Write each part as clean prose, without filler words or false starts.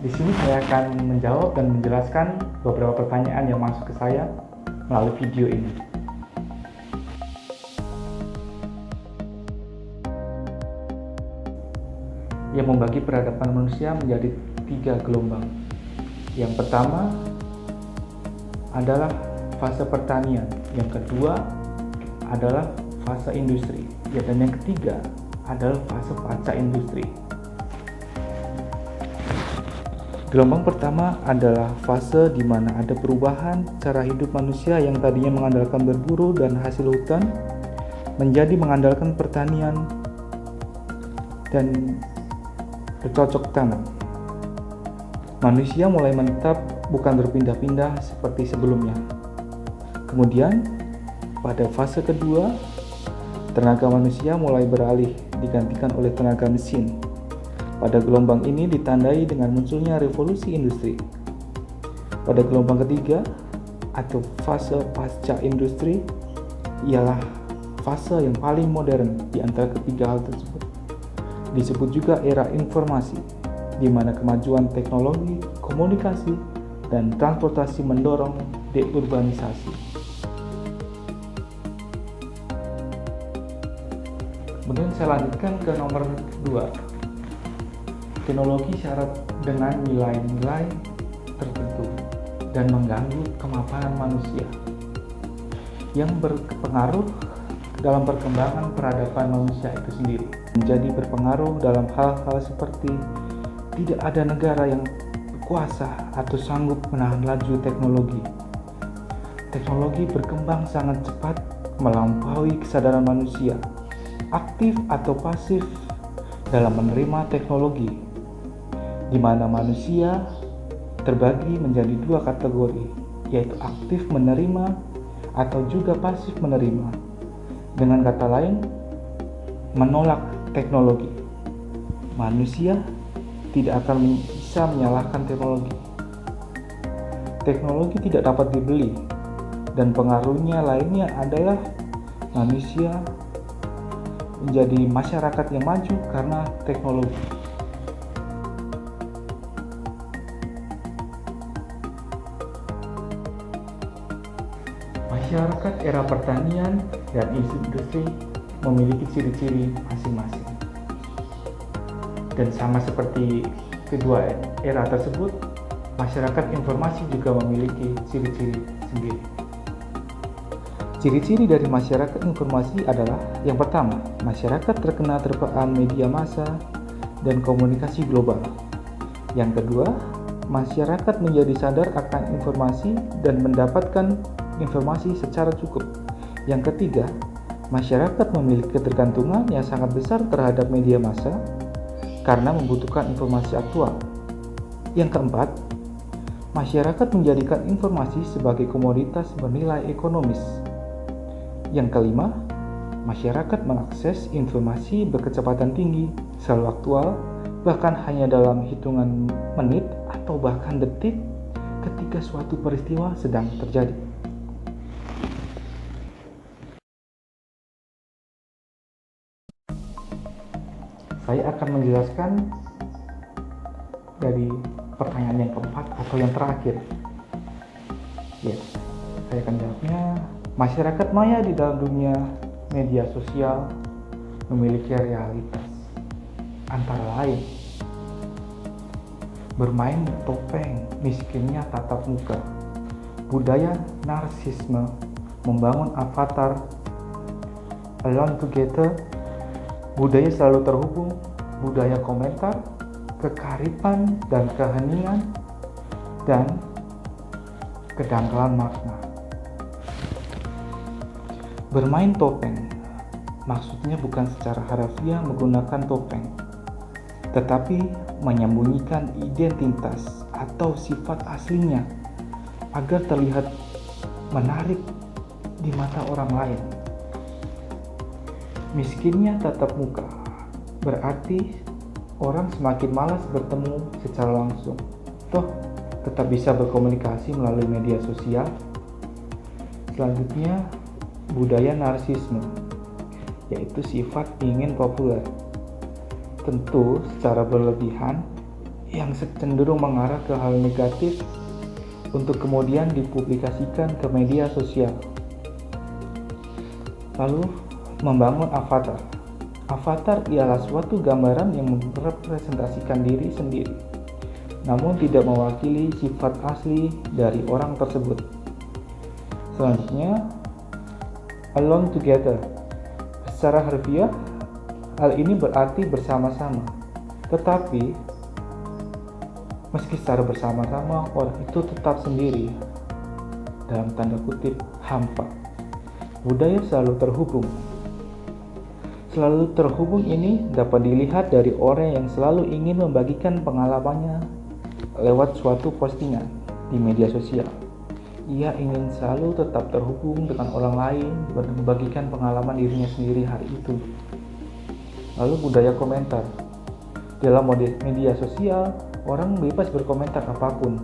Di sini saya akan menjawab dan menjelaskan beberapa pertanyaan yang masuk ke saya melalui video ini. Yang membagi peradaban manusia menjadi 3 gelombang. Yang pertama adalah fase pertanian, yang kedua adalah fase industri, dan yang ketiga adalah fase pasca industri. Gelombang pertama adalah fase di mana ada perubahan cara hidup manusia yang tadinya mengandalkan berburu dan hasil hutan menjadi mengandalkan pertanian dan bercocok tanam. Manusia mulai menetap, bukan berpindah-pindah seperti sebelumnya. Kemudian, pada fase kedua, tenaga manusia mulai beralih digantikan oleh tenaga mesin. Pada gelombang ini ditandai dengan munculnya revolusi industri. Pada gelombang ketiga, atau fase pasca industri, ialah fase yang paling modern di antara ketiga hal tersebut. Disebut juga era informasi, di mana kemajuan teknologi, komunikasi, dan transportasi mendorong deurbanisasi. Kemudian saya lanjutkan ke nomor 2. Teknologi syarat dengan nilai-nilai tertentu dan mengganggu kemapanan manusia yang berpengaruh dalam perkembangan peradaban manusia itu sendiri. Menjadi berpengaruh dalam hal-hal seperti tidak ada negara yang berkuasa atau sanggup menahan laju teknologi. Teknologi berkembang sangat cepat melampaui kesadaran manusia, aktif atau pasif dalam menerima teknologi, di mana manusia terbagi menjadi 2 kategori, yaitu aktif menerima atau juga pasif menerima. Dengan kata lain, menolak teknologi. Manusia tidak akan bisa menyalahkan teknologi. Teknologi tidak dapat dibeli, dan pengaruhnya lainnya adalah manusia menjadi masyarakat yang maju karena teknologi. Masyarakat era pertanian dan industri memiliki ciri-ciri masing-masing. Dan sama seperti kedua era tersebut, masyarakat informasi juga memiliki ciri-ciri sendiri. Ciri-ciri dari masyarakat informasi adalah: yang pertama, masyarakat terkena terpaan media massa dan komunikasi global. Yang kedua, masyarakat menjadi sadar akan informasi dan mendapatkan informasi secara cukup. Yang ketiga, masyarakat memiliki ketergantungan yang sangat besar terhadap media massa karena membutuhkan informasi aktual. Yang keempat, masyarakat menjadikan informasi sebagai komoditas bernilai ekonomis. Yang kelima, masyarakat mengakses informasi berkecepatan tinggi, selalu aktual, bahkan hanya dalam hitungan menit atau bahkan detik ketika suatu peristiwa sedang terjadi. Saya akan menjelaskan dari pertanyaan yang keempat atau yang terakhir. Ya, saya akan jawabnya. Masyarakat maya di dalam dunia media sosial memiliki realitas antara lain bermain topeng, miskinnya tatap muka, budaya narsisme, membangun avatar, alone together, budaya selalu terhubung, budaya komentar, kekarifan dan keheningan, dan kedangkalan makna. Bermain topeng maksudnya bukan secara harfiah menggunakan topeng, tetapi menyembunyikan identitas atau sifat aslinya agar terlihat menarik di mata orang lain. Miskinnya tatap muka berarti orang semakin malas bertemu secara langsung, toh tetap bisa berkomunikasi melalui media sosial. Selanjutnya, budaya narsisme, yaitu sifat ingin populer, tentu secara berlebihan, yang cenderung mengarah ke hal negatif untuk kemudian dipublikasikan ke media sosial. Lalu, membangun avatar. Avatar ialah suatu gambaran yang merepresentasikan diri sendiri, namun tidak mewakili sifat asli dari orang tersebut. Selanjutnya, alone together. Secara harfiah, hal ini berarti bersama-sama. Tetapi meski secara bersama-sama, orang itu tetap sendiri, dalam tanda kutip hampa. Budaya selalu terhubung. Selalu terhubung ini dapat dilihat dari orang yang selalu ingin membagikan pengalamannya lewat suatu postingan di media sosial. Ia ingin selalu tetap terhubung dengan orang lain dan membagikan pengalaman dirinya sendiri hari itu. Lalu budaya komentar. Dalam media sosial, orang bebas berkomentar apapun,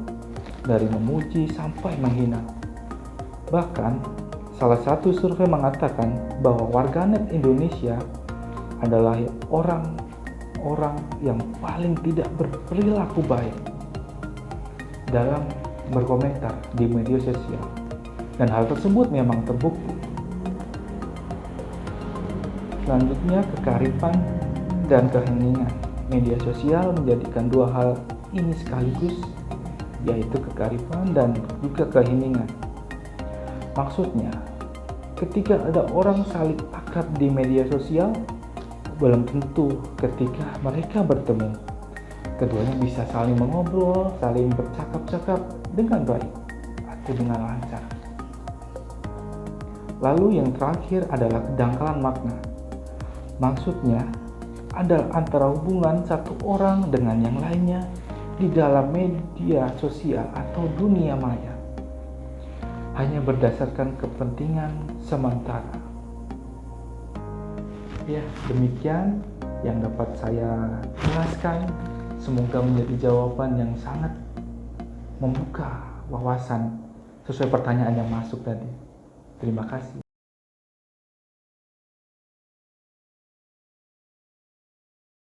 dari memuji sampai menghina. Bahkan, salah satu survei mengatakan bahwa warganet Indonesia adalah orang yang paling tidak berperilaku baik dalam berkomentar di media sosial. Dan hal tersebut memang terbukti. Selanjutnya, kekarifan dan keheningan. Media sosial menjadikan dua hal ini sekaligus, yaitu kekarifan dan juga keheningan. Maksudnya, ketika ada orang saling akrab di media sosial, belum tentu ketika mereka bertemu, keduanya bisa saling mengobrol, saling bercakap-cakap dengan baik atau dengan lancar. Lalu yang terakhir adalah kedangkalan makna. Maksudnya, adalah antara hubungan satu orang dengan yang lainnya di dalam media sosial atau dunia maya, hanya berdasarkan kepentingan sementara. Ya, demikian yang dapat saya jelaskan. Semoga menjadi jawaban yang sangat membuka wawasan sesuai pertanyaan yang masuk tadi. Terima kasih.